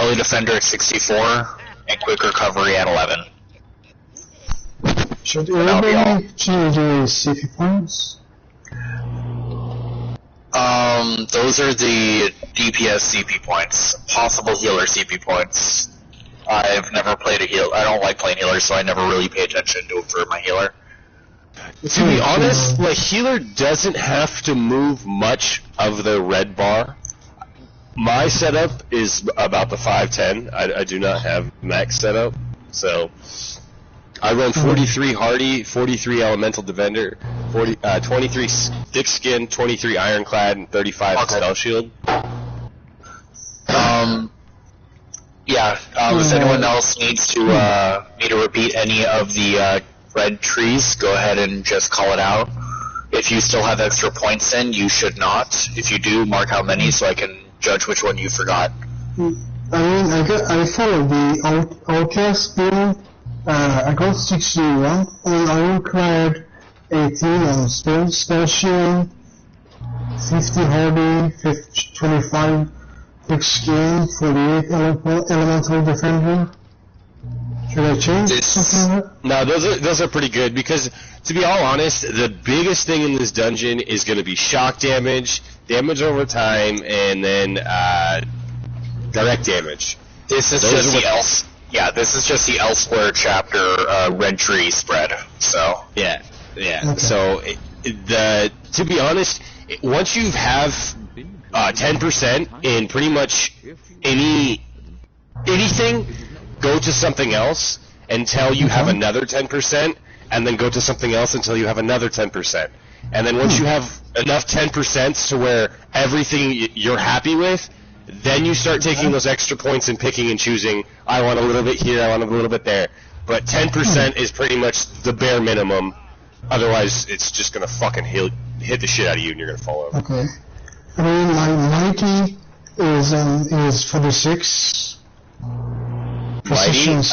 Melee Defender at 64, and Quick Recovery at 11. Should everybody change their CP points? Those are the DPS CP points. Possible healer CP points. I've never played a healer. I don't like playing healers, so I never really pay attention to for my healer. To be honest, the healer doesn't have to move much of the red bar. My setup is about the 510. I do not have max setup, so I run 43 Hardy, 43 Elemental Defender, 23 Thick Skin, 23 Ironclad, and 35 Spell Shield. If anyone else needs to me to repeat any of the red trees, go ahead and just call it out. If you still have extra points in, you should not. If you do, mark how many so I can judge which one you forgot. I follow the Outcast build. I got 61 on Ironclad, 18 on Spell Shield, 50 Hardy, 25 Thick Skin, 48 Elemental Defender. Should I change something like that? No, those are pretty good, because, to be all honest, the biggest thing in this dungeon is going to be shock damage, damage over time, and then direct damage. This is just the Elsewhere chapter red tree spread. So yeah. Okay. So to be honest, once you have 10% in pretty much anything, go to something else until you have another 10%, and then go to something else until you have another 10%. And then once you have enough 10% to where everything you're happy with, then you start taking those extra points and picking and choosing, I want a little bit here, I want a little bit there. But 10% is pretty much the bare minimum. Otherwise, it's just going to fucking hit the shit out of you and you're going to fall over. Okay. I mean, my mighty is 46 positions.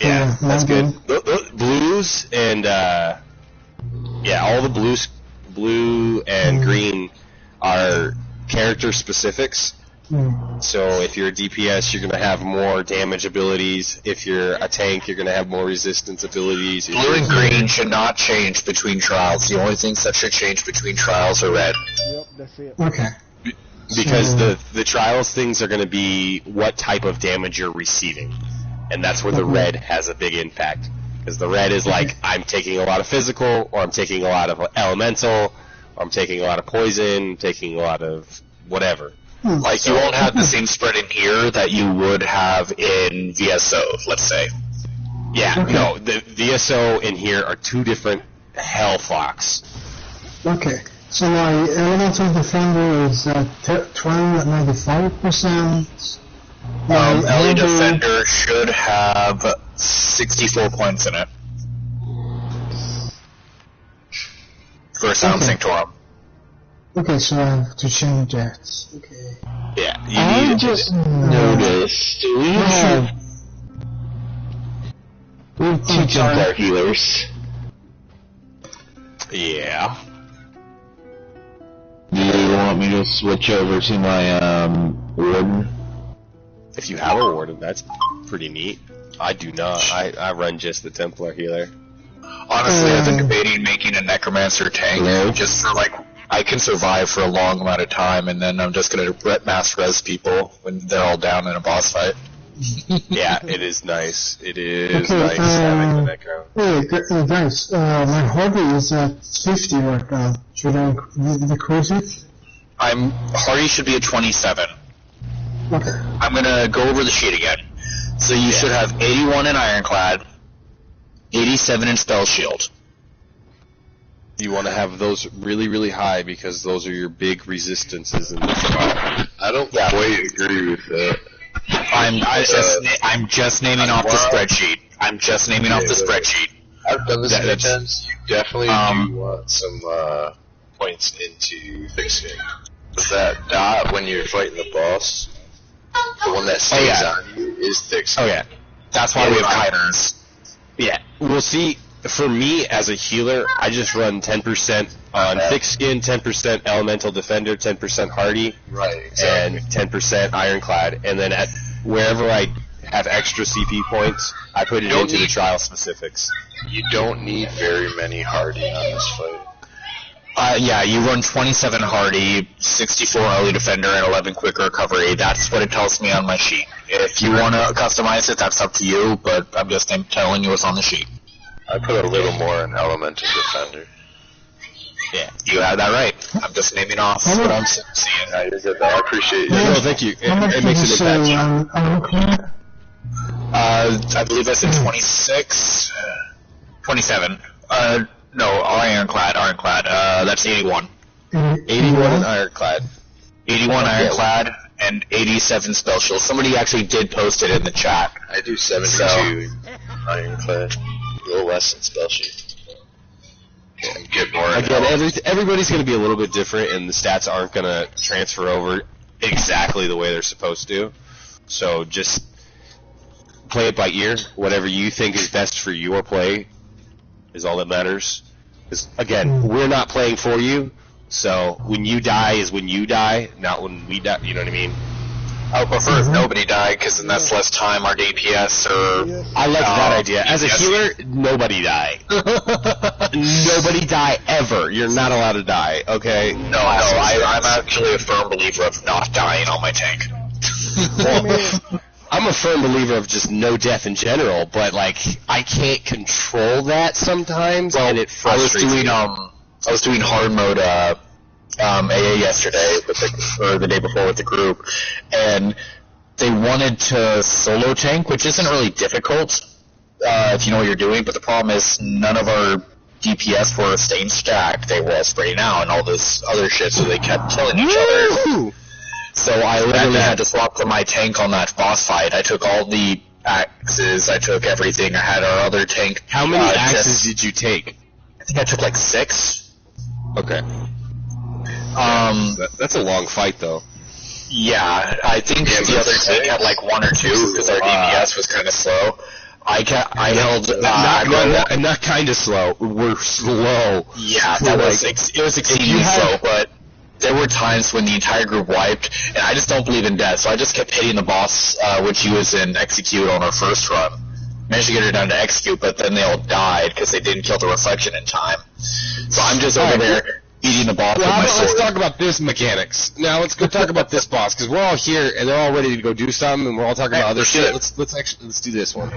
Yeah, that's good. Blues and all the blue and green are character specifics. So if you're a DPS, you're going to have more damage abilities. If you're a tank, you're going to have more resistance abilities. Blue and green should not change between trials. The only things that should change between trials are red. Yep, that's it. Okay. Because the trials things are going to be what type of damage you're receiving. And that's where the red has a big impact. Because the red is like, I'm taking a lot of physical, or I'm taking a lot of elemental, or I'm taking a lot of poison, taking a lot of whatever. Like, you won't have the same spread in here that you would have in VSO, let's say. Yeah, no, the VSO in here are two different hellfucks. Okay, so my Elemental Defender is 12 at 95%. Melee Defender should have 64 points in it. For Sound Sanctorum. Okay, so I have to change that. Okay. Yeah, I just noticed we have two Templar healers. Yeah. Do you want me to switch over to my Warden? If you have a Warden, that's pretty neat. I do not. I run just the Templar healer. Honestly, I've been debating making a Necromancer tank just for, like, I can survive for a long amount of time, and then I'm just going to mass res people when they're all down in a boss fight. Yeah, it is nice. It is nice having the Necro. Hey, guys, my Hardy is at 50 right now. Should I decrease it? Hardy should be at 27. Okay. I'm going to go over the sheet again. So you should have 81 in Ironclad, 87 in Spell Shield. You want to have those really, really high because those are your big resistances in this fight. I don't quite agree with that. I'm just naming off the spreadsheet. I'm just naming off the spreadsheet. I've done this many times. You definitely do want some points into Thick Skin. That dot when you're fighting the boss, the one that stays on you is Thick Skin. Oh yeah, that's why we have Kiters. Yeah, we'll see. For me, as a healer, I just run 10% on Thick Skin, 10% Elemental Defender, 10% Hardy, right, exactly. and 10% Ironclad. And then wherever I have extra CP points, I put it into the trial specifics. You don't need very many hardy on this fight. Yeah, you run 27 hardy, 64 early defender, and 11 quick recovery. That's what it tells me on my sheet. If you want to customize it, that's up to you, but I'm just telling you what's on the sheet. I put a little more in elemental defender. Yeah, you have that right. I'm just naming off what I'm seeing. Yeah, you're good, though. I appreciate you. No, thank you. It makes an impact. I believe I said 26, 27. No, ironclad. That's 81. 81 ironclad. 81 ironclad and 87 spell shield. Somebody actually did post it in the chat. I do 72 ironclad. A little less than spell sheet. And get more. Again, everybody's going to be a little bit different, and the stats aren't going to transfer over exactly the way they're supposed to. So just play it by ear. Whatever you think is best for your play is all that matters. Because, again, we're not playing for you, so when you die is when you die, not when we die. You know what I mean? I would prefer if nobody died, because then that's less time our DPS or... I like that idea. As a healer, nobody die. Nobody die ever. You're not allowed to die, okay? No, I'm actually a firm believer of not dying on my tank. Well, I'm a firm believer of just no death in general, but, like, I can't control that sometimes, and it frustrates me. I was doing hard mode AA yesterday, or the day before with the group, and they wanted to solo tank, which isn't really difficult if you know what you're doing, but the problem is none of our DPS were staying stacked. They were all spreading out and all this other shit, so they kept killing each other. So I literally had to swap to my tank on that boss fight. I took all the axes, I took everything. I had our other tank. How many axes did you take? I think I took like 6. Okay. That's a long fight, though. Yeah, I think the other tank had like 1 or 2 because our DPS was kind of slow. I held not kind of slow. We're slow. Yeah, it was exceedingly slow, but there were times when the entire group wiped, and I just don't believe in death, so I just kept hitting the boss, which he was in execute on our first run. Managed to get her down to execute, but then they all died because they didn't kill the reflection in time. So I'm just over there beating the boss with my sword. Let's talk about this mechanics. Now let's go talk about this boss, because we're all here and they're all ready to go do something, and we're all talking about other shit. Let's do this one.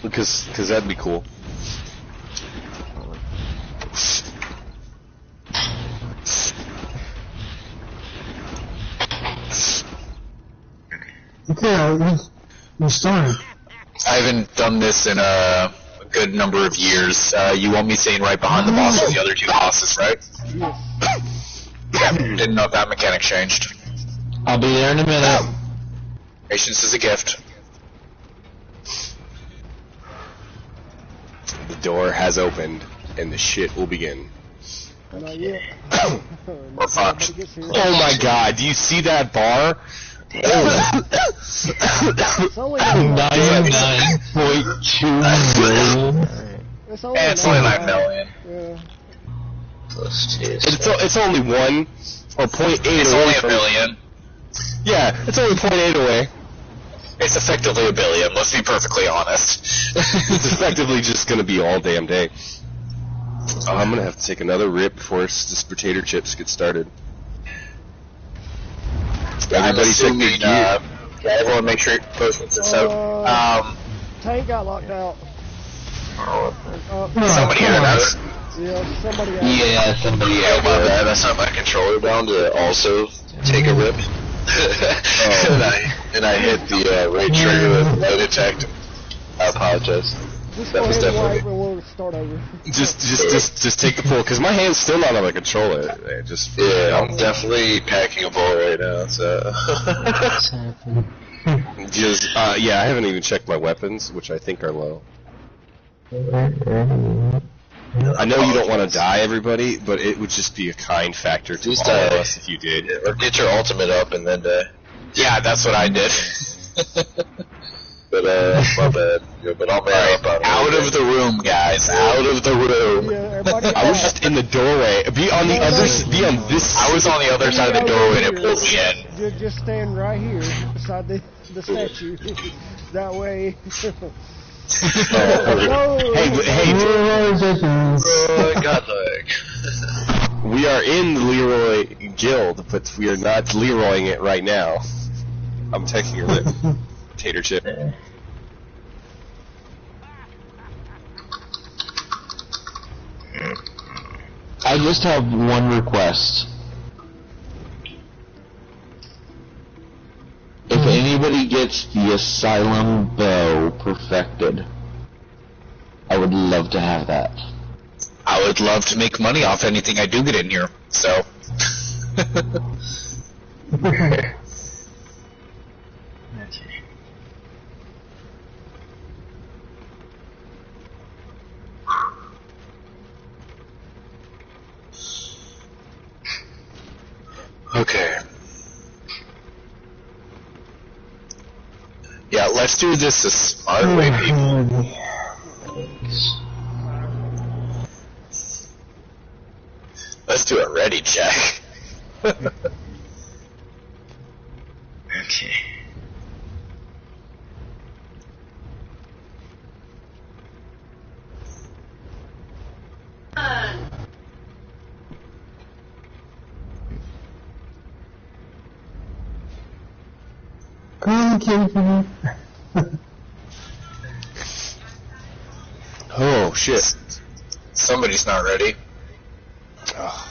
Because that'd be cool. Okay, we started. I haven't done this in a good number of years. You want me staying right behind the boss with the other 2 bosses, right? Yeah, didn't know if that mechanic changed. I'll be there in a minute. Patience is a gift. The door has opened, and the shit will begin. Not yet. We're fucked. Oh my god, do you see that bar? It's only 99.2 million. It's only, It's only 9 million. Yeah. It's only 1 or 0.8 It's away only from... $1 billion. Yeah, it's only 0.8 away. It's effectively $1 billion, let's be perfectly honest. It's effectively just gonna be all damn day. I'm gonna have to take another rip before this potato chips get started. Everybody take their gear. Everyone make sure your postman's and stuff. Tank got locked out. Somebody here knows. Yeah, somebody else. Yeah, somebody Yeah, my bad. I set my controller down to also take a rip. and I hit the right trigger with no detect. I apologize. Just That go was ahead and definitely- wipe and we'll start over. Just take the pull, because my hand's still not on the controller. Yeah, I'm definitely packing a bowl right now, so... Yeah, I haven't even checked my weapons, which I think are low. I know you don't want to die, everybody, but it would just be a kind factor to Just all of die. us if you did. Or get your ultimate up and then die. Yeah, that's what I did. But my bad. Yeah, but I'll man up on Out of the room, guys. Out of the room. Yeah, everybody I was just in the doorway. Be on the other. Be on this. I was on the other side of the doorway and it pulled me in. Just stand right here beside the statue. That way. Whoa. Hey, godlike. we are in the Leroy Guild, but we are not Leroying it right now. I'm taking your lip, tater chip. I just have one request. If anybody gets the Asylum bow perfected, I would love to have that. I would love to make money off anything I do get in here, so. Okay. Yeah, let's do this the smart way, people. Let's do a ready check. Okay. Come, Kimberly. Oh shit! Somebody's not ready. Oh.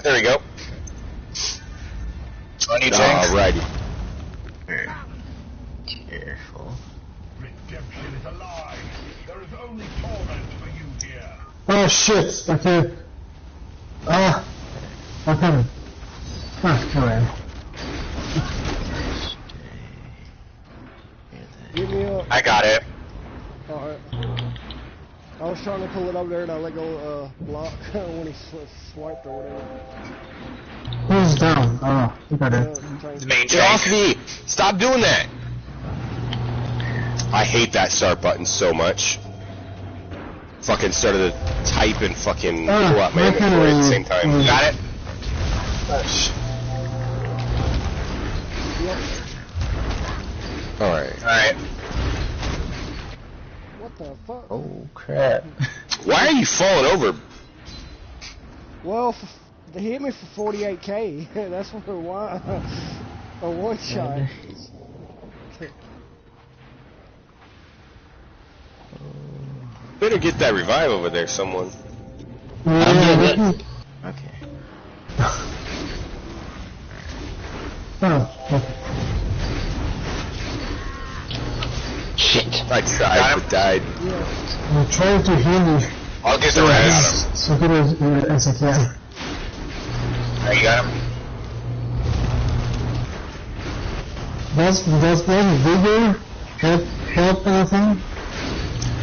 There we go. On you, tank. Alrighty. Careful. Redemption is alive. There is only torment for you here. Oh shit, okay. Ah, I'm coming. Ah, come on. Get me up. I got it. Alright. I was trying to pull it over there and I let go block when he swiped or whatever. Who's down? Oh, you got it. The main Get tank. off me! Stop doing that! I hate that start button so much. Fucking started to type and fucking pull out my inventory at the same time. Got it? Alright. Alright. What the fuck? Oh crap. Why are you falling over? Well, they hit me for 48k. That's why. A one shot. Better get that revive over there, someone. I'm getting it. Okay. Oh, okay. Shit. I tried, but died. I'm trying to heal you I'll get the res. so good as I can. There, you got him? Does one vigor help anything?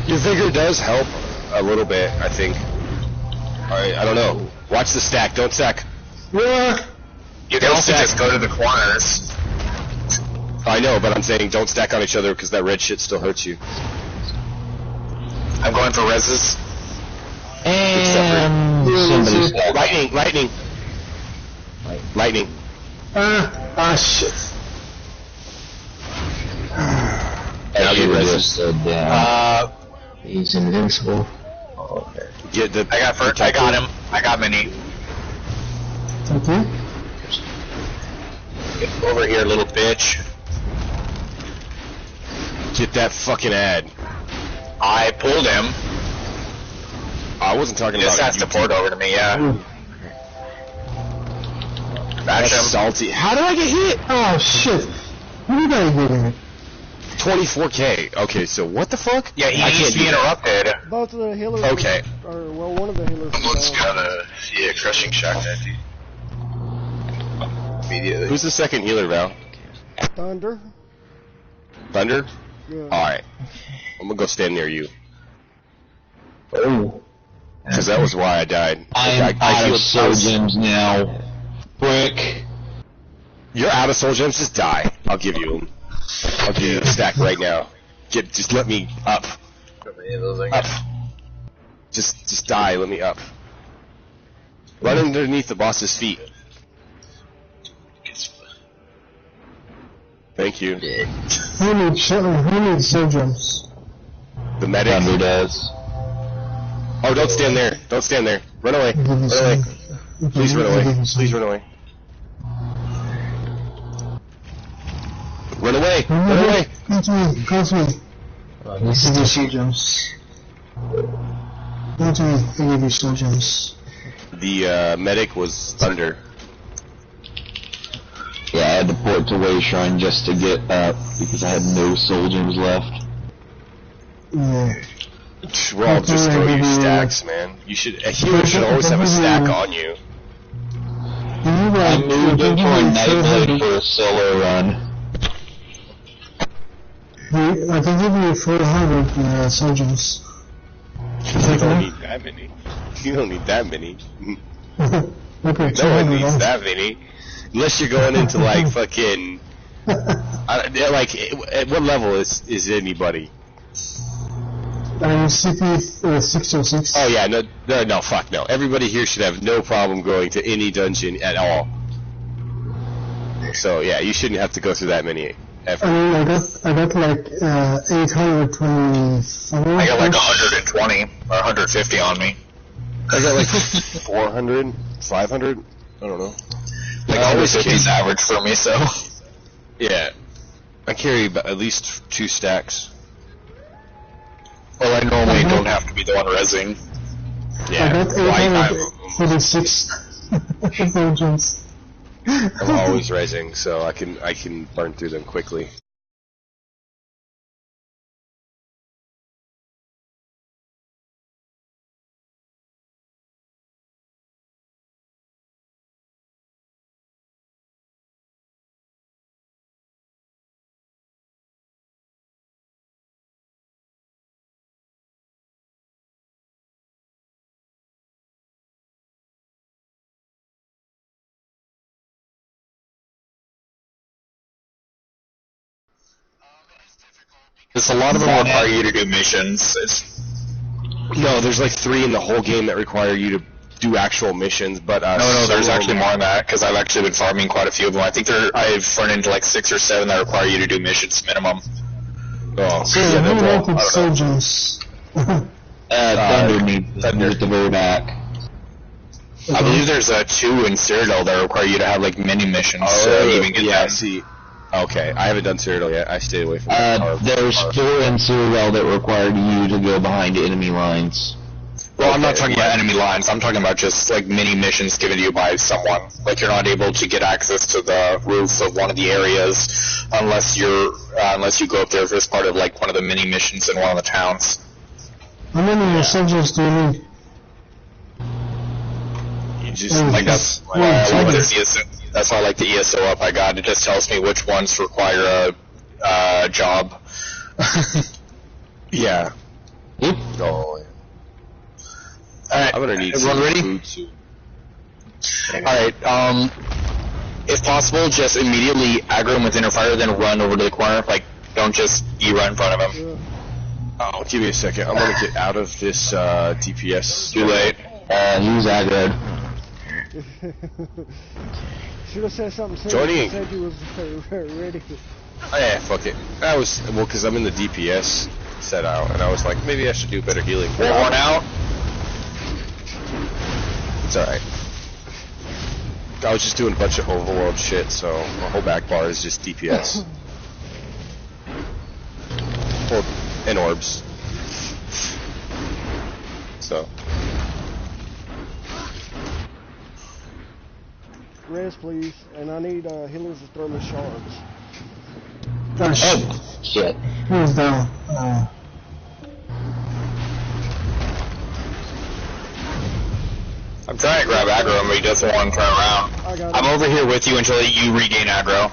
Your vigor does help a little bit, I think. I don't know. Watch the stack. Don't stack. Yeah. You can also just go to the corners. I know, but I'm saying don't stack on each other because that red shit still hurts you. I'm going for reses. And somebody's got Lightning, lightning, lightning. Shit. Now you you were res. just down. He's invincible. Oh, okay. Get the. I got first. I got him. I got mini. Okay. Get over here, little bitch. Get that fucking ad. I pulled him. I wasn't talking He just about has to port over to me, yeah. Bash That's him. salty. How did I get hit? Oh shit. What did I get in it? 24k. Okay, so what the fuck? Yeah, he I needs can't to be do that. interrupted. Both of the healers. Okay. Or well, one of the healers. Someone's got a crushing shock that dude. Immediately. Who's the second healer, Val? Thunder. Thunder? Good. Alright. I'm gonna go stand near you. Oh. Because that was why I died. I am out of soul gems now. Quick. You're out of soul gems? Just die. I'll give you them. I'll give you a stack right now. Just let me up. Up. Just die, let me up. Run underneath the boss's feet. Thank you. Who needs soul gems? The medic. Thunder does. Oh, don't stand there. Don't stand there. Run away. Run away. Please run away. Please run away. Run away. Run away. Come to me. Come to me. I give you soul gems. Come to me. I give you soul gems. The medic was thunder. Yeah, I had to port to Way Shrine just to get up because I had no soul gems left. Yeah. Well, just throw your stacks, man. You should. A hero should always have a stack on you. I moved into a Nightblade for a solo run. I can give you 400 soul gems. You don't need that many. You don't need that many. Okay, No one needs that many. Unless you're going into like fucking. Like, at what level is anybody? CP 606. Oh yeah, no, fuck no. Everybody here should have no problem going to any dungeon at all. So yeah, you shouldn't have to go through that many ever. I mean, I got like 825. I got like 120 or 150 on me. I got like 400, 500. I don't know. Like always 50's average for me, so. Yeah, I carry at least 2 stacks. Well, I normally don't have to be the one rezzing. Yeah, I got 846 soul gems. I'm always rezzing, so I can burn through them quickly. Because a lot of them require you to do missions. No, there's like 3 in the whole game that require you to do actual missions, but No, there's actually more than that, because I've actually been farming quite a few of them. I think I've run into like 6 or 7 that require you to do missions minimum. Oh, So yeah, who they're wanted soul gems? Thunder needs at the very back. I believe there's 2 in Cyrodiil that require you to have like mini missions to even get yeah, them. see. Okay, I haven't done Cyrodiil yet. I stayed away from that. There's 4 in Cyrodiil that require you to go behind enemy lines. Well, I'm not talking about enemy lines. I'm talking about just like mini missions given to you by someone. Like you're not able to get access to the roof of one of the areas unless you go up there as part of like one of the mini missions in one of the towns. How many soul gems do you need? You just like That's why I like this ESO. That's why I like the ESO up I got. It just tells me which ones require a job. yeah. Oh. Alright, I'm gonna need everyone some ready? food soon. Alright, if possible, just immediately aggro him with inner fire, then run over to the corner. Like, don't just right in front of him. Oh, give me a second. I'm gonna get out of this DPS. Too late. He's aggroed. Should have said something sooner. Joining. Said you was ready. Oh, yeah, fuck it. Because I'm in the DPS set out, and I was like, maybe I should do better healing. You're worn out? It's alright. I was just doing a bunch of overworld shit, so my whole back bar is just DPS. And orbs. So. Res, please. And I need healers to throw me shards. Oh, shit. Shit. Who's down? I'm trying to grab aggro him, but he doesn't want to turn around. I got I'm it. over here with you until you regain aggro.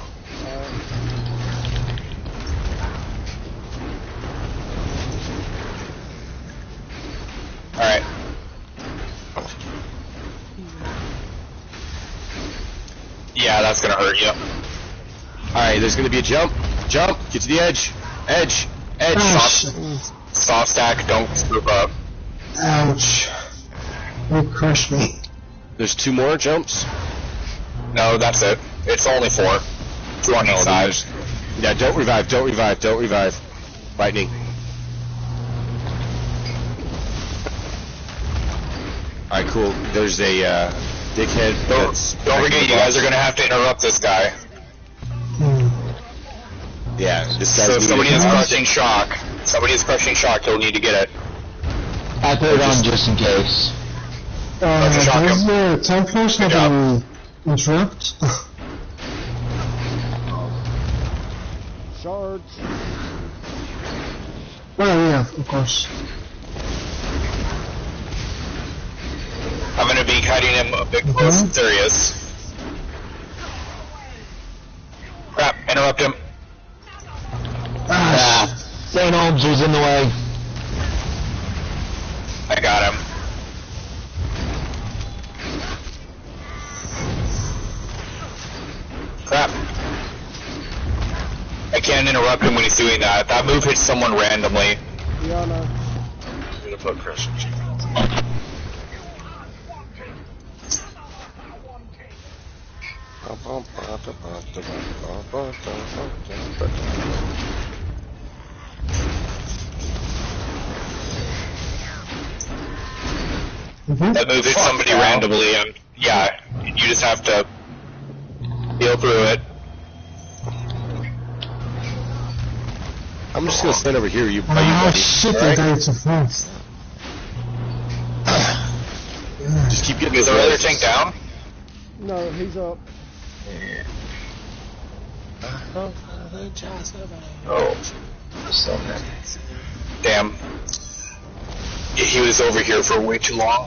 gonna hurt you. Alright, there's gonna be a jump. Jump! Get to the edge! Edge! Edge! Ah, Soft. shit. Soft stack, don't screw up. Ouch. You crushed me. There's 2 more jumps. No, that's it. It's only 4. 2 on each side. Yeah, don't revive, don't revive, don't revive. Lightning. Alright, cool. There's a dickhead. Don't forget, you guys are gonna have to interrupt this guy. Yeah, this guy's So if somebody needed- is crushing shock, he'll need to get it. I put it on just in case. Let's shock Does him. the time force have job. an interrupt? Shards. Well, yeah, of course. I'm gonna be cutting him a bit close and serious. Crap, interrupt him. Ah, St. Holmes was in the way. I got him. Crap. I can't interrupt him when he's doing that. That move hits someone randomly. Yeah, no. I'm gonna put pressure check. That move hits somebody randomly, and yeah, you just have to deal through it. I'm just gonna stand over here. You, by you, ah buddy. shit, I Alright? died so fast. Just keep getting Is those the other rays. tank down? No, he's up. Oh. Damn. He was over here for way too long.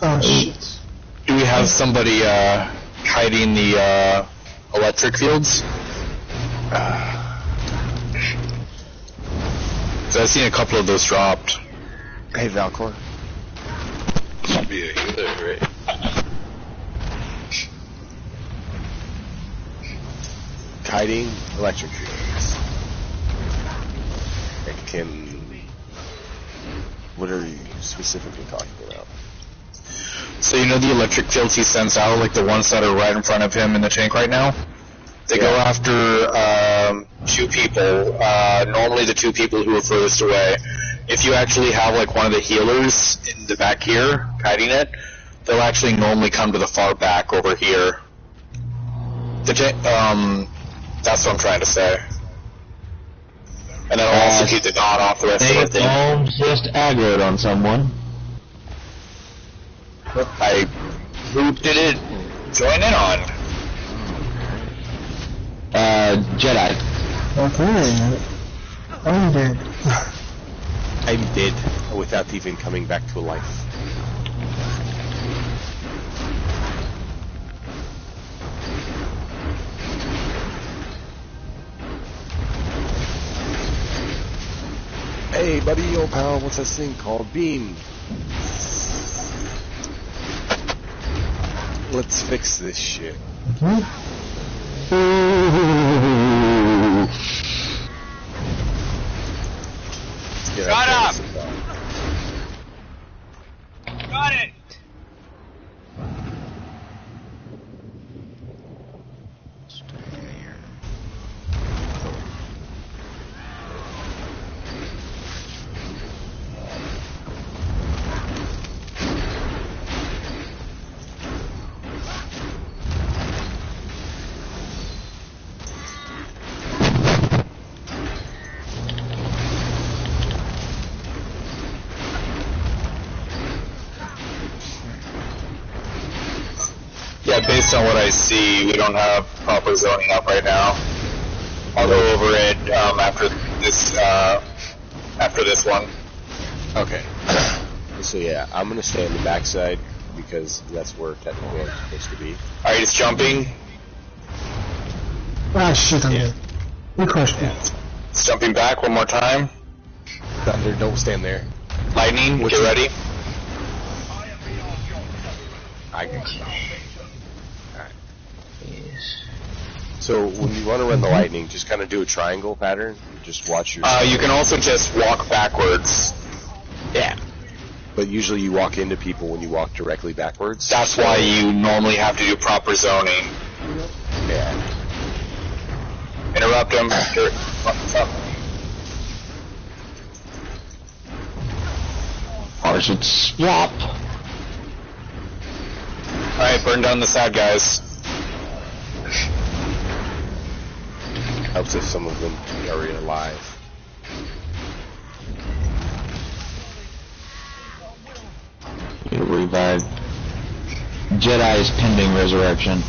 Oh shit. Do we have somebody hiding the electric fields? So I've seen a couple of those dropped. Hey, Valcor. Should be a healer, right? Kiting electric fields. It can. What are you specifically talking about? So you know the electric fields he sends out, like the ones that are right in front of him in the tank right now? They go after 2 people, normally the 2 people who are furthest away. If you actually have like one of the healers in the back here, kiting it, they'll actually normally come to the far back over here. That's what I'm trying to say. And that'll also keep the god off the rest of the St. thing. Holmes just aggroed on someone. Who did it join in on? Jedi. Okay. I'm dead. I'm dead without even coming back to life. Hey, buddy, old pal, what's this thing called? Beam. Let's fix this shit. Okay. Shut up! Got it! Yeah, based on what I see, we don't have proper zoning up right now. I'll go over it after this one. Okay. So yeah, I'm gonna stay on the backside because that's where technically I'm supposed to be. Alright, it's jumping. Ah shit, I'm dead. You crushed me. It's jumping back one more time. Thunder, don't stand there. Lightning, get ready. I got you. Alright. So when you want to run the lightning, just kind of do a triangle pattern. Just watch your. You can also just walk backwards. Yeah. But usually you walk into people when you walk directly backwards. That's why you normally have to do proper zoning. Yeah. Interrupt him. Or should swap. Alright, burn down the sad guys. Helps if some of them are already alive. You revive. Jedi's pending resurrection.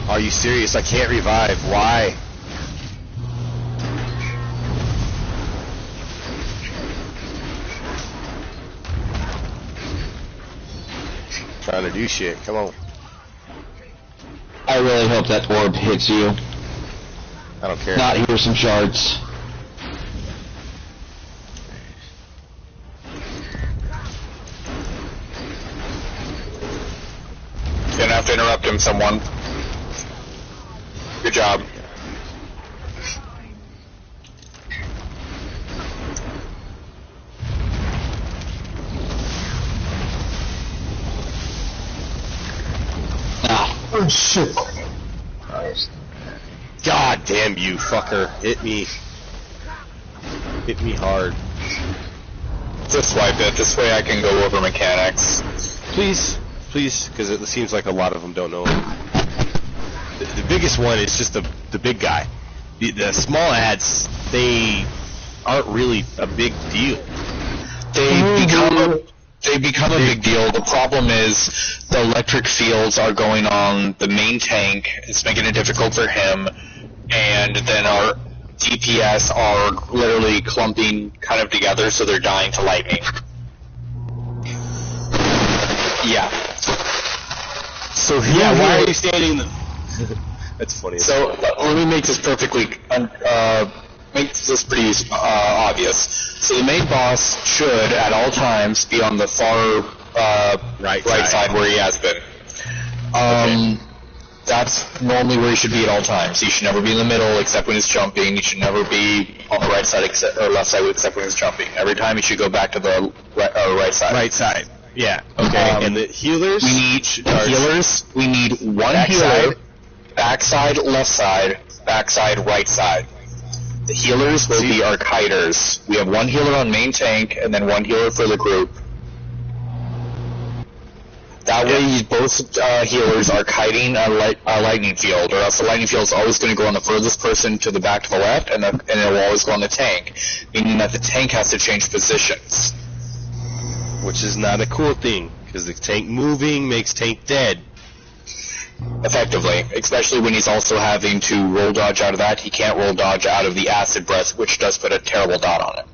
Are you serious? I can't revive. Why? Trying to do shit. Come on. I really hope that orb hits you. I don't care. Not here, some shards. Gonna have to interrupt him, someone. Good job. Oh shit. God damn you, fucker. Hit me. Hit me hard. Just swipe it. This way I can go over mechanics. Please. Please, because it seems like a lot of them don't know. The biggest one is just the big guy. The small ads, they aren't really a big deal. They become a big deal. The problem is the electric fields are going on the main tank. It's making it difficult for him. And then our DPS are literally clumping kind of together, so they're dying to lightning. Yeah. So yeah, why are you standing? That's funny. So let me make this perfectly make this pretty obvious. So the main boss should at all times be on the far right side where he has been. Okay. That's normally where he should be at all times. He should never be in the middle except when he's jumping. He should never be on the right side or left side except when he's jumping. Every time he should go back to the right side. Right side. Yeah. Okay. And the healers? We need healers. We need one healer. Backside, left side. Backside, right side. The healers will be our kiters. We have one healer on main tank and then one healer for the group. That way, both healers are kiting a lightning field, or else the lightning field is always going to go on the furthest person to the back to the left, and it will always go on the tank, meaning that the tank has to change positions. Which is not a cool thing, because the tank moving makes tank dead. Effectively, especially when he's also having to roll dodge out of that. He can't roll dodge out of the acid breath, which does put a terrible dot on it.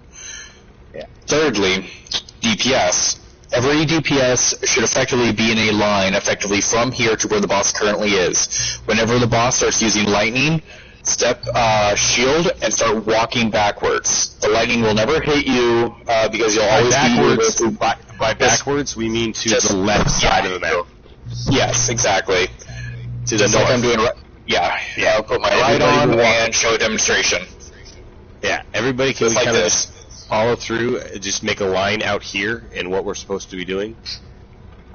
Yeah. Thirdly, DPS. Every DPS should effectively be in a line, effectively from here to where the boss currently is. Whenever the boss starts using lightning, step shield and start walking backwards. The lightning will never hit you because you'll always be by backwards. We mean to the left side of the map. Yes, exactly. To the Just north. like I'm doing. I'll put my light on and show a demonstration. Yeah, everybody can Just like kind of this. follow through. Just make a line out here in what we're supposed to be doing.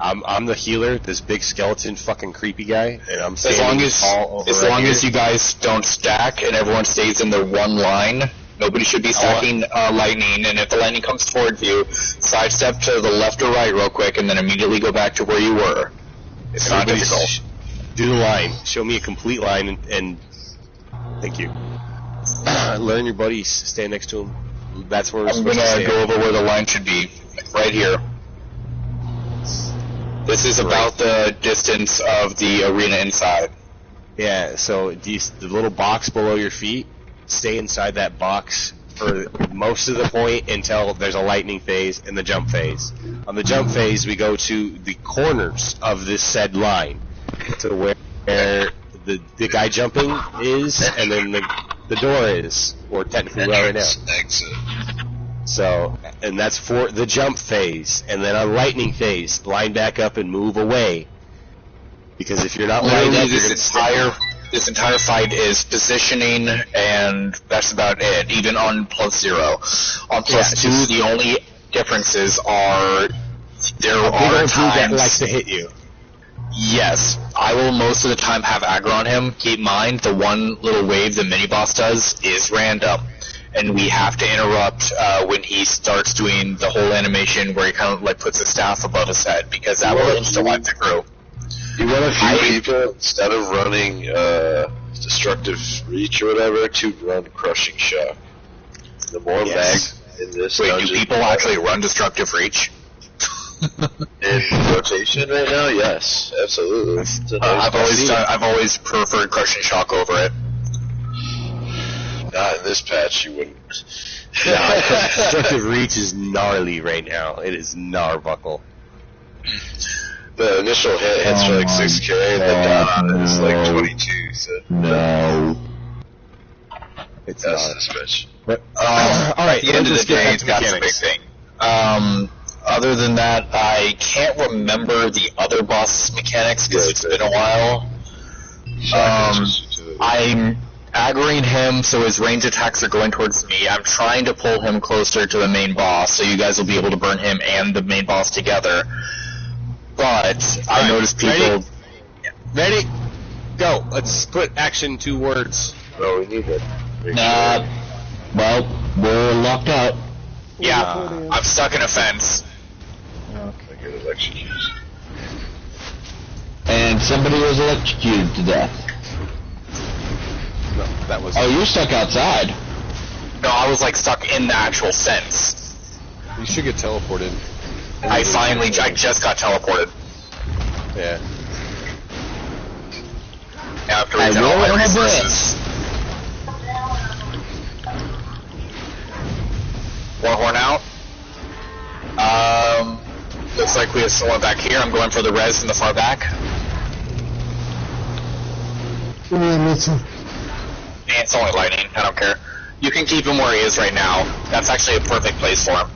I'm the healer, this big skeleton fucking creepy guy, and I'm standing tall over as long as you guys don't stack and everyone stays in their one line, nobody should be stacking lightning. And if the lightning comes towards you, sidestep to the left or right real quick, and then immediately go back to where you were. It's not difficult. Do the line. Show me a complete line, and thank you. Learn your buddies. Stand next to him. That's where we're I'm supposed to gonna stand. go over where the line should be, right here. This is about the distance of the arena inside. Yeah, so the little box below your feet, stay inside that box for most of the point until there's a lightning phase and the jump phase. On the jump phase, we go to the corners of this said line, to where the guy jumping is, and then the door is, or technically right now. Exit. So, and that's for the jump phase, and then a lightning phase, line back up and move away. Because if you're not lined up, you're going to this entire fight is positioning, and that's about it. Even on +0, on +2, the only differences are there are times that likes to hit you. Yes, I will most of the time have aggro on him. Keep in mind, the one little wave the mini-boss does is random, and we have to interrupt when he starts doing the whole animation where he kind of like puts his staff above his head, because that will insta-wipe the crew. You want a few people, instead of running Destructive Reach or whatever, to run Crushing Shock. The more mag in this dungeon... do people actually run Destructive Reach? In rotation right now, yes, absolutely. I've always preferred Crushing Shock over it. Not in this patch, you wouldn't. Destructive Reach is gnarly right now. It is gnarbuckle. The initial hit hits for like 6k, and the dot is like 22, so... No. It's that's not. this bitch. But, alright, at the end of the day, that's a big thing. Other than that, I can't remember the other boss mechanics because it's been a while. I'm aggroing him, so his range attacks are going towards me. I'm trying to pull him closer to the main boss, so you guys will be able to burn him and the main boss together. But I noticed people... Ready? Go. Let's split action 2 words. Well, we need it. Well, we're locked out. Yeah, I'm stuck in a fence. I get electrocuted. And somebody was electrocuted to death. No, that was... Oh, you're stuck outside. No, I was like stuck in the actual fence. You should get teleported. I just got teleported. Yeah. After we did all my resources. Warhorn out. Looks like we have someone back here. I'm going for the res in the far back. Yeah, me too. It's only lightning. I don't care. You can keep him where he is right now. That's actually a perfect place for him.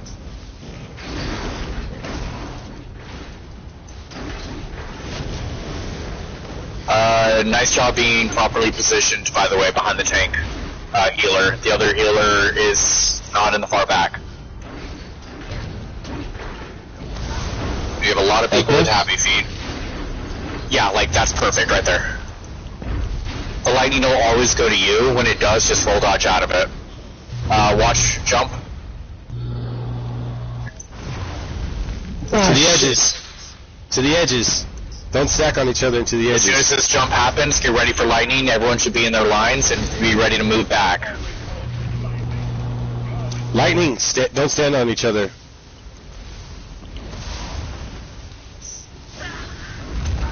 Nice job being properly positioned, by the way, behind the tank healer. The other healer is not in the far back. We have a lot of people with happy feet. Yeah, like that's perfect right there. The lightning will always go to you. When it does, just roll dodge out of it. Watch, jump. To the edges. To the edges. Don't stack on each other into the edges. As soon as this jump happens, get ready for lightning. Everyone should be in their lines and be ready to move back. Lightning, don't stand on each other.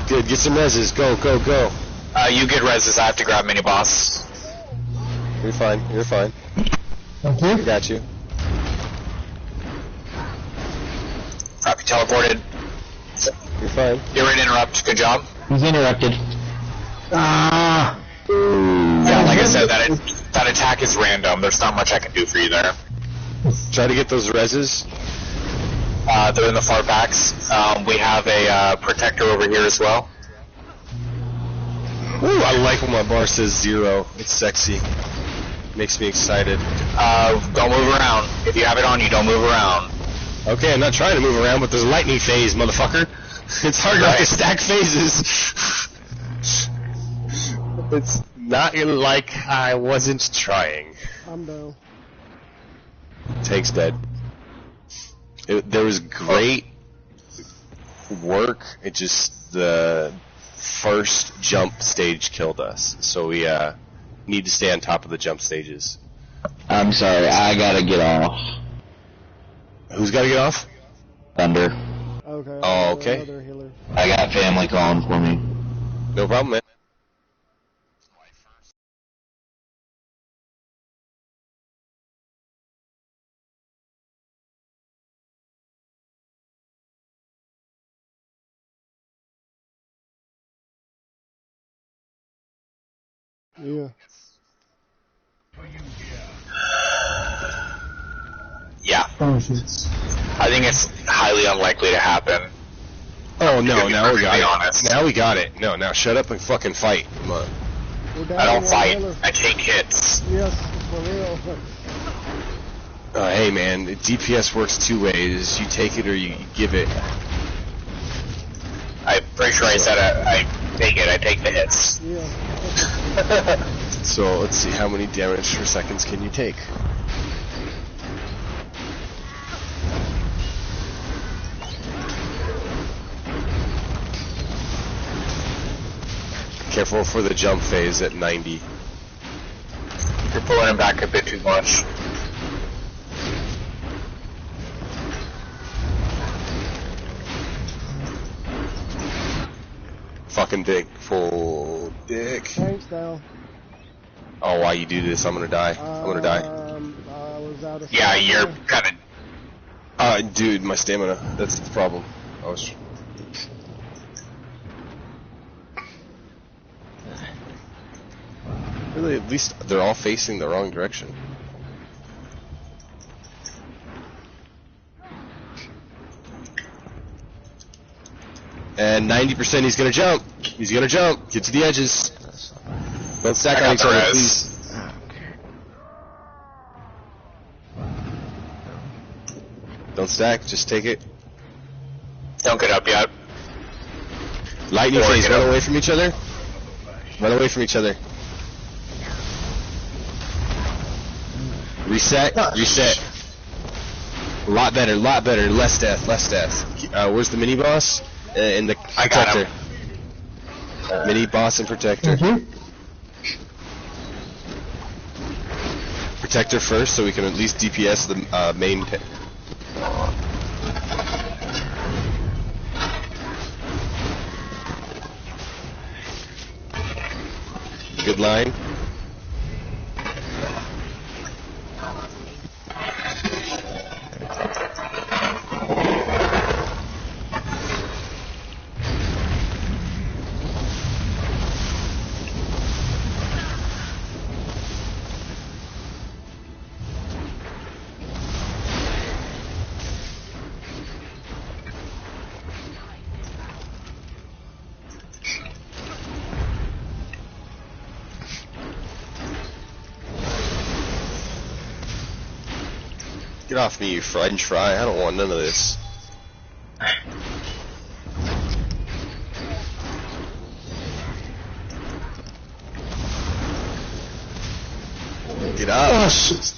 Good, get some reses. Go, go, go. You get reses. I have to grab mini boss. You're fine. You're fine. Thank you. I got you. Copy, teleported. You're fine. You're ready to interrupt. Good job. He's interrupted. Ah. Yeah, like I said, that attack is random. There's not much I can do for you there. Try to get those reses. They're in the far backs. We have a protector over here as well. Ooh, I like when my bar says 0. It's sexy. Makes me excited. Don't move around. If you have it on, you don't move around. Okay, I'm not trying to move around, but there's a lightning phase, motherfucker. It's hard not to stack phases. It's not like I wasn't trying. I'm down. Take's dead. There was great work. It just the first jump stage killed us, so we need to stay on top of the jump stages. I'm sorry, I gotta get off. Who's got to get off? Thunder. Okay. Oh, okay. Another healer. I got family calling for me. No problem, man. Yeah. Yeah. Oh, shit. I think it's highly unlikely to happen. Oh no! Now we got Be it. honest. Now we got it. No, now shut up and fucking fight. Come on. We're down I don't one fight. healer. I take hits. Yes, for real. Hey man, DPS works two ways. You take it or you give it. I'm pretty sure I said I take it. I take the hits. Yeah. So let's see, how many damage per seconds can you take? Careful for the jump phase at 90. You're pulling him back a bit too much. Fucking dick. Full dick. Tanks down. Oh, why you do this? I'm gonna die. I'm gonna die. I was out of Yeah, stamina. you're kind of. Dude, my stamina. That's the problem. I was. Really, at least they're all facing the wrong direction. And 90% he's gonna jump. He's gonna jump. Get to the edges. Don't stack on each other, please. Don't stack, just take it. Don't get up yet. Lightning Or phase, get run up. away from each other. Run away from each other. Reset, reset. A lot better, less death, less death. Where's the mini boss? In the I got protector. him. Mini boss and protector. Mhm. Protector first, so we can at least DPS the main. Good line. Get off me, you French fry. I don't want none of this. Get up. Oh, shit.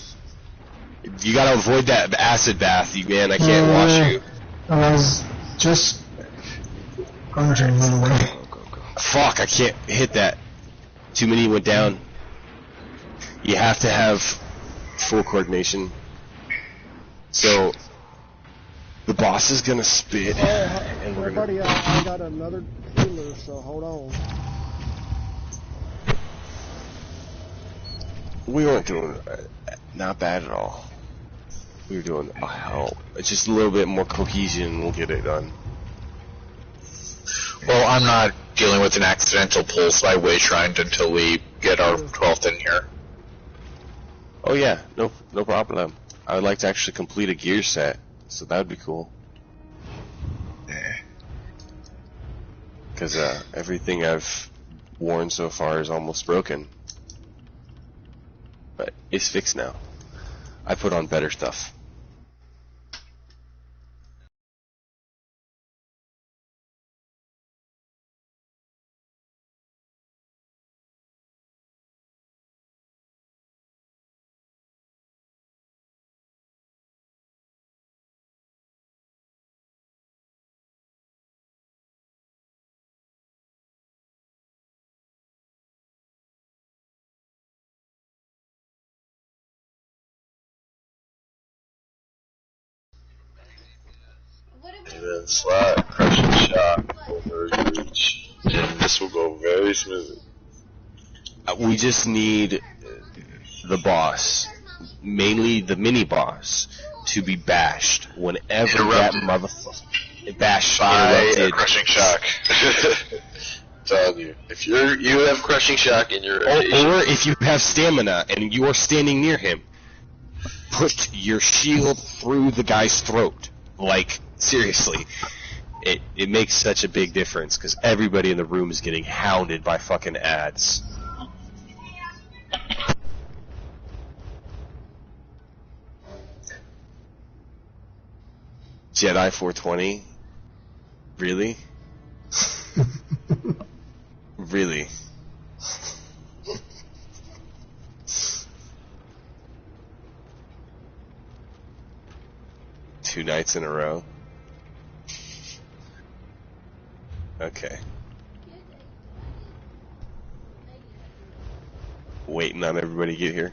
You gotta avoid that acid bath, you man. I can't wash you. I was just conjuring right away. Fuck, I can't hit that. Too many went down. You have to have full coordination. So, the boss is gonna spit, and we're buddy, gonna... I got another healer, so hold on. We weren't doing not bad at all. We were doing hell. It's just a little bit more cohesion, and we'll get it done. Well, I'm not dealing with an accidental pull, so I wait shrined until we get our 12th in here. Oh yeah, no problem. I would like to actually complete a gear set, so that would be cool. Because everything I've worn so far is almost broken. But it's fixed now. I put on better stuff. And then slide, crushing shock over reach. And this will go very smoothly. We just need the boss, mainly the mini boss, to be bashed whenever that motherfucker bashed By a interrupted. crushing shock. Telling you, if you have crushing shock in your Or if you have stamina and you are standing near him, put your shield through the guy's throat. Like, seriously. It makes such a big difference, because everybody in the room is getting hounded by fucking ads. Jedi 420? Really? Really? Two nights in a row? Okay. Waiting on everybody to get here.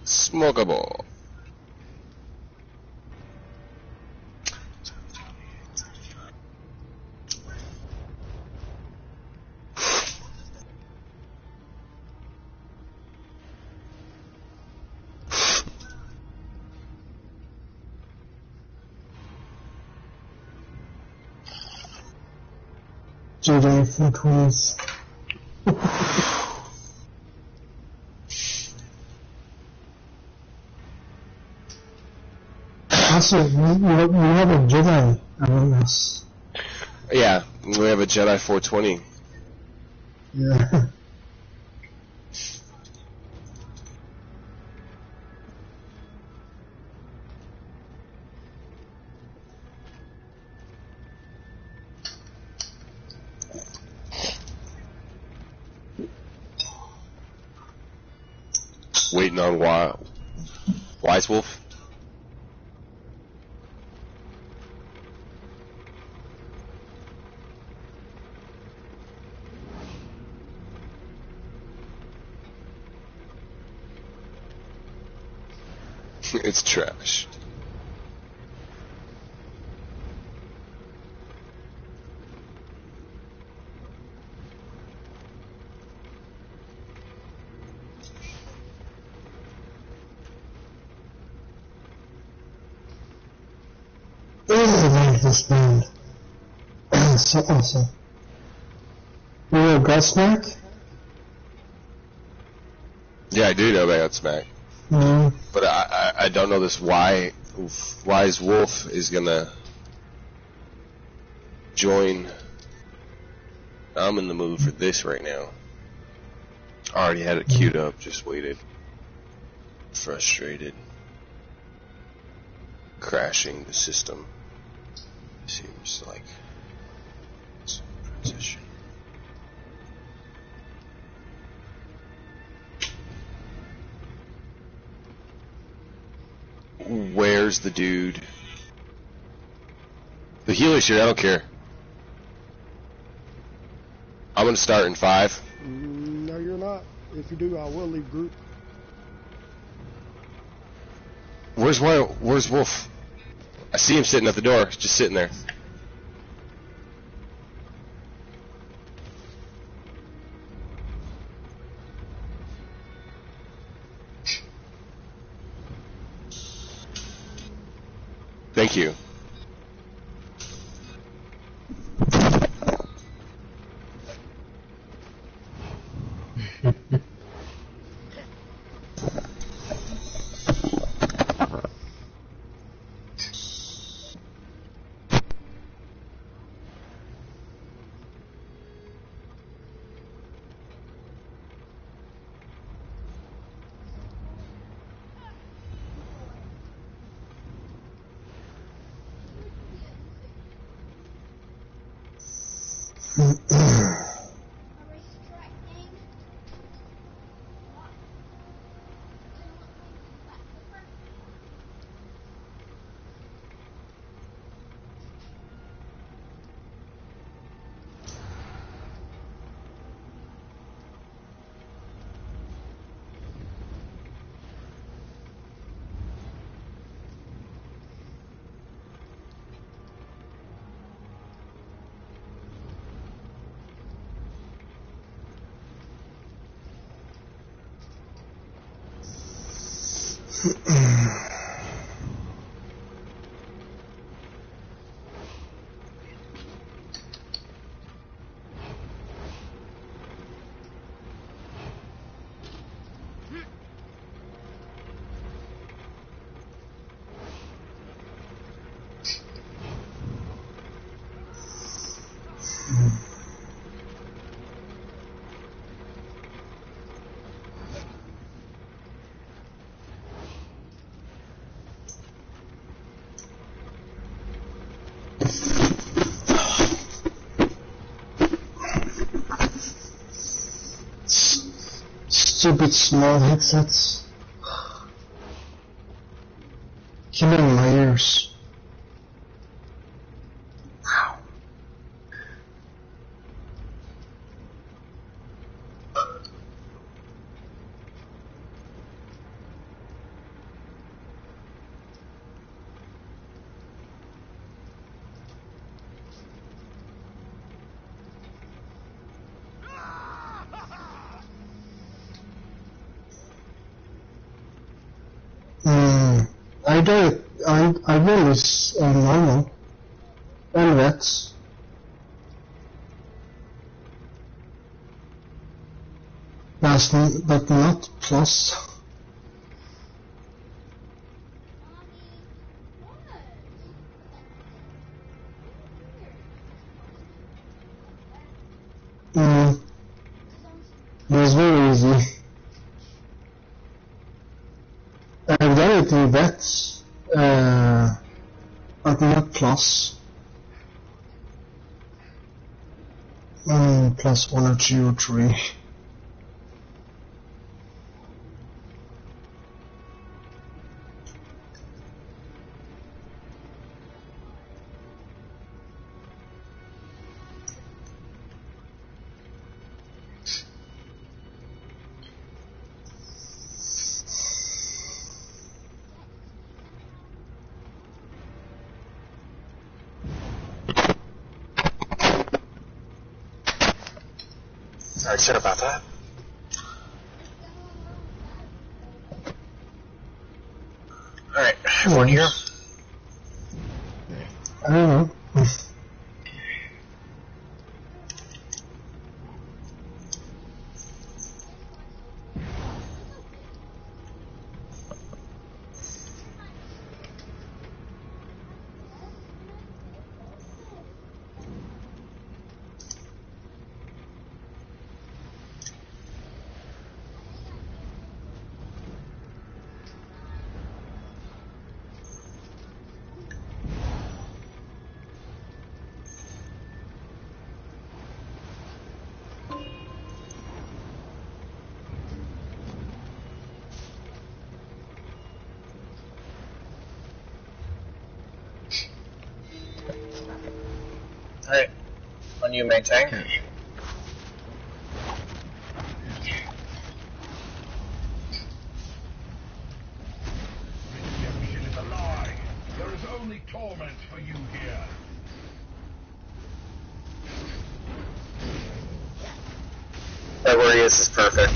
Smokeable. Jedi 420s. Also, we have a Jedi among us. Yeah, we have a Jedi 420. Yeah. Waiting on Wise Wolf. It's trash. I like this band. So awesome. You know Godsmack? Yeah, I do know about Smack. No. But I don't know this Wise Wolf is gonna join. I'm in the mood for this right now. Already had it queued up, just waited. Frustrated. Crashing the system. Seems like some transition. Where's the dude? The healer's here, I don't care. I'm gonna start in 5. No, you're not. If you do, I will leave group. Where's Wolf? I see him sitting at the door, just sitting there. Thank you. Stupid small headsets. Killing my ears. Ow. I will is normal and vets. But not plus. That's very easy. I've done it in vets, but not plus. Plus 1 or 2 or 3. Sorry, shit about that. Alright, everyone here? I don't know. Alright, on you, main tank. Redemption is a lie. There is only torment for you here. Right where he is perfect.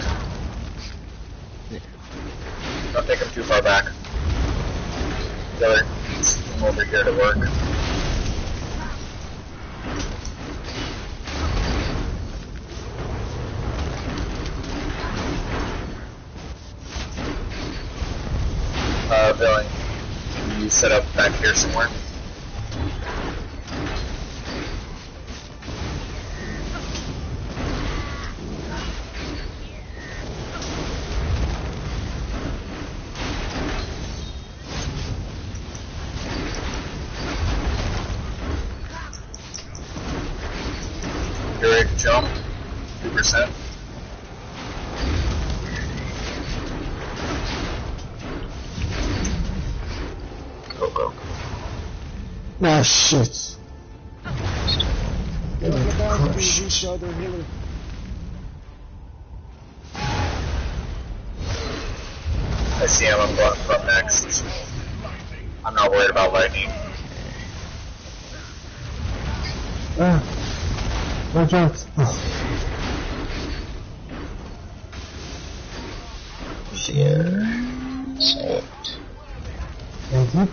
Don't take him too far back. The other needs him over here to work. Billing, can you set up back here somewhere? You ready to jump? 2%. Go. Ah, shit. Get back to each other healer. I see him, I'm going up next. I'm not worried about lightning. Watch out. Here. Salt. Thank you.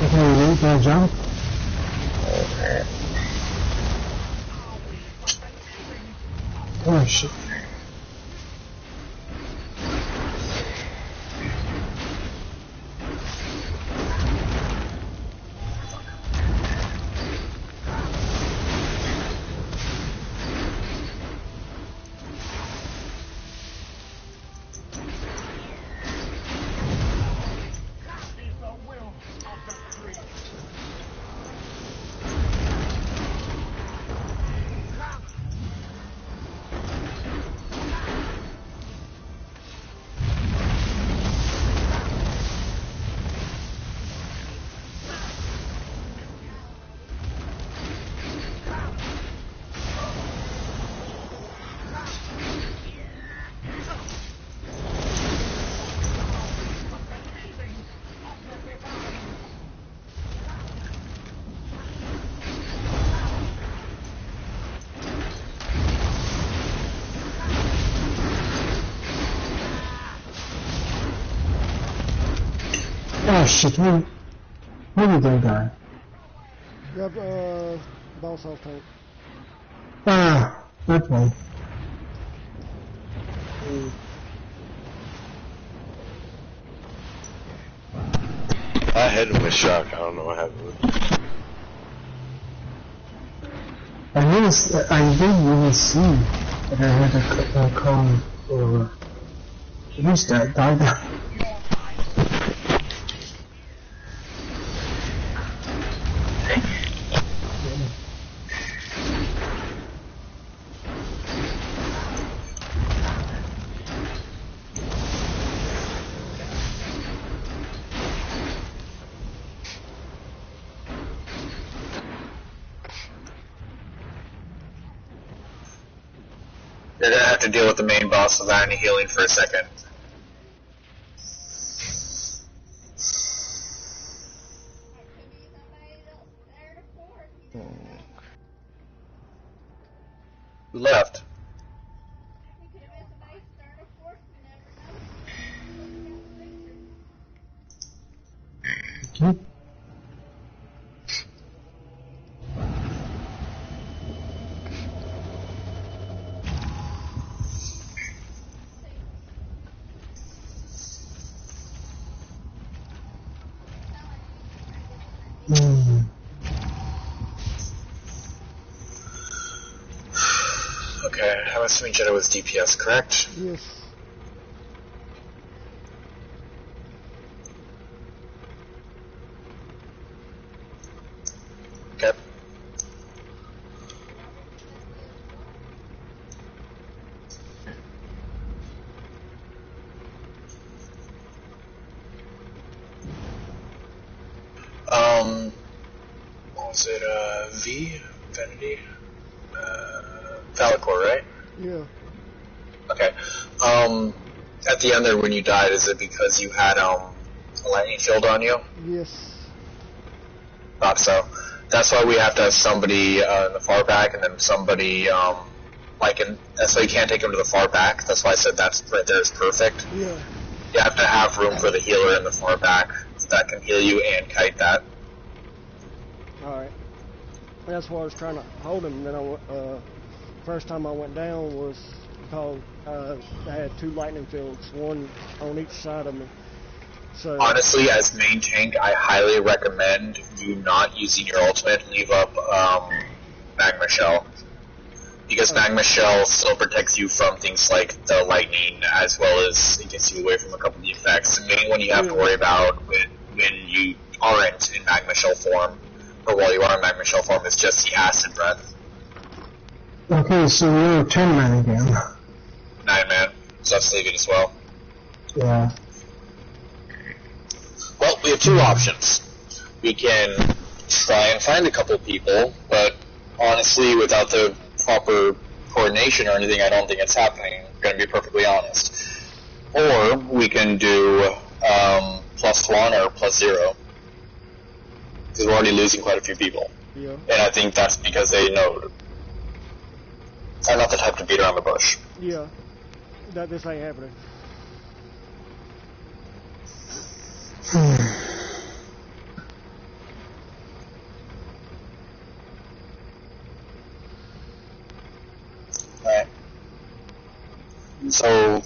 Okay, can I jump? Okay. Oh shit. Oh shit, where did they die? Grab, boss off tank. Ah, that one. I hit him with shock. I don't know what happened. I didn't really see that I had a call or who's that died. You're gonna have to deal with the main boss without any healing for a second. Who left? Okay. Okay, I'm assuming Jedi was DPS, correct? Yes. Okay. What was it, V? Infinity? Valicor, right? Yeah. Okay. At the end there when you died, is it because you had, a lightning field on you? Yes. Thought so. That's why we have to have somebody, in the far back, and then somebody, that's why you can't take him to the far back. That's why I said that's right there is perfect. Yeah. You have to have room for the healer in the far back that can heal you and kite that. Alright. That's why I was trying to hold him. Then first time I went down was because I had 2 lightning fields, one on each side of me. So Honestly, as main tank, I highly recommend you not using your ultimate. Leave up Magma Shell. Because Magma Shell still protects you from things like the lightning, as well as it gets you away from a couple of the effects. The main one you have to worry about when you aren't in Magma Shell form, or while you are in Magma Shell form, is just the acid breath. Okay, so we're a 10-man again. 9-man, so that's saving as well. Yeah. Well, we have 2 options. We can try and find a couple people, but honestly, without the proper coordination or anything, I don't think it's happening. I'm going to be perfectly honest. Or we can do +1 or +0. Because we're already losing quite a few people. Yeah. And I think that's because they know I'm not the type to beat around the bush. Yeah. This ain't happening. Alright. So,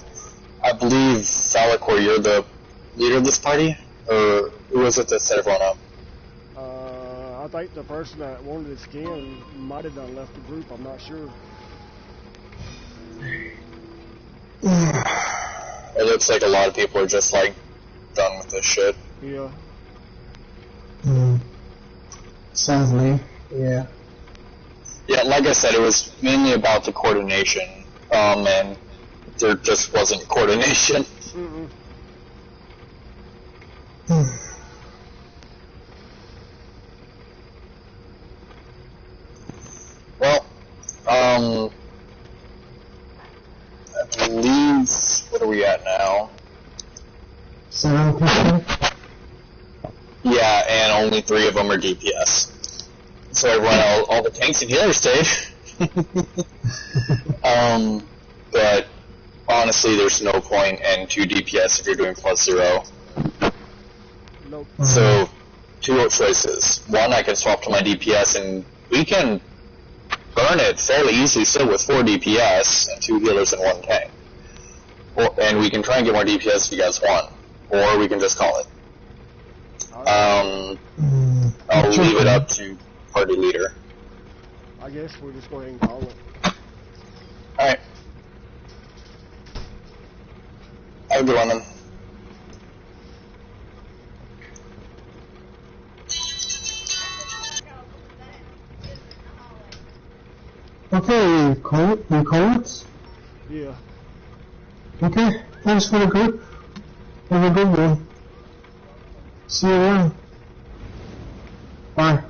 I believe, Valicor, you're the leader of this party? Or who was it that set everyone up? I think the person that wanted the skin might have done left the group. I'm not sure. It looks like a lot of people are just, like, done with this shit. Yeah. Sadly, yeah. Yeah, like I said, it was mainly about the coordination, and there just wasn't coordination. Mm-mm. Well, I believe, what are we at now? 7 people? Yeah, and only 3 of them are DPS. So everyone, all the tanks and healers stayed. But honestly, there's no point in 2 DPS if you're doing +0. Nope. So, two choices. One, I can swap to my DPS, and we can burn it fairly easily still with 4 DPS and 2 healers and 1 tank. And we can try and get more DPS if you guys want. Or we can just call it. I'll leave it up to party leader. I guess we'll just go ahead and call it. Alright. Have a good one then. Okay, you call it? Yeah. Okay, thanks for the group. Have a good one. See you around. Bye.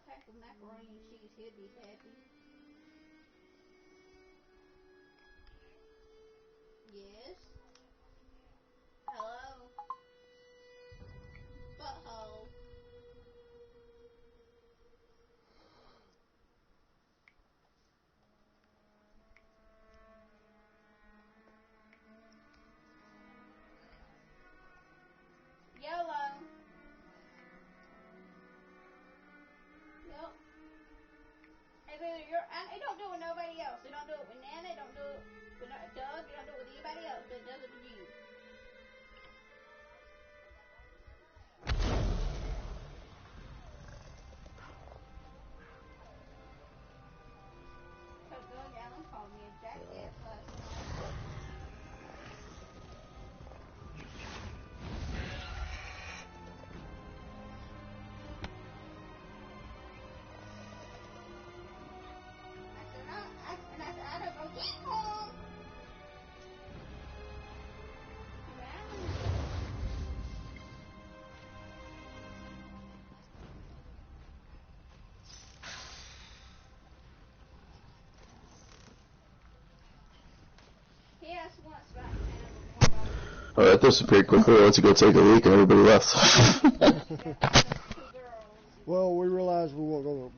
Pack of macaroni and cheese, he'll be happy. Yes. Hello. Butthole. YOLO. Yep. It don't do it with nobody else. It don't do it with Nana. It don't do it with Doug. It don't do it with anybody else. But it does it with you. Because Doug Allen called me a jackass last night. I don't go get home. He asked once about Alright, this is pretty quickly. Let's go take a leak and everybody left. Well, we realized we weren't going to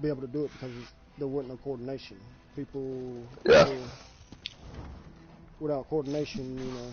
be able to do it because there wasn't no coordination. People Yeah. without coordination, you know.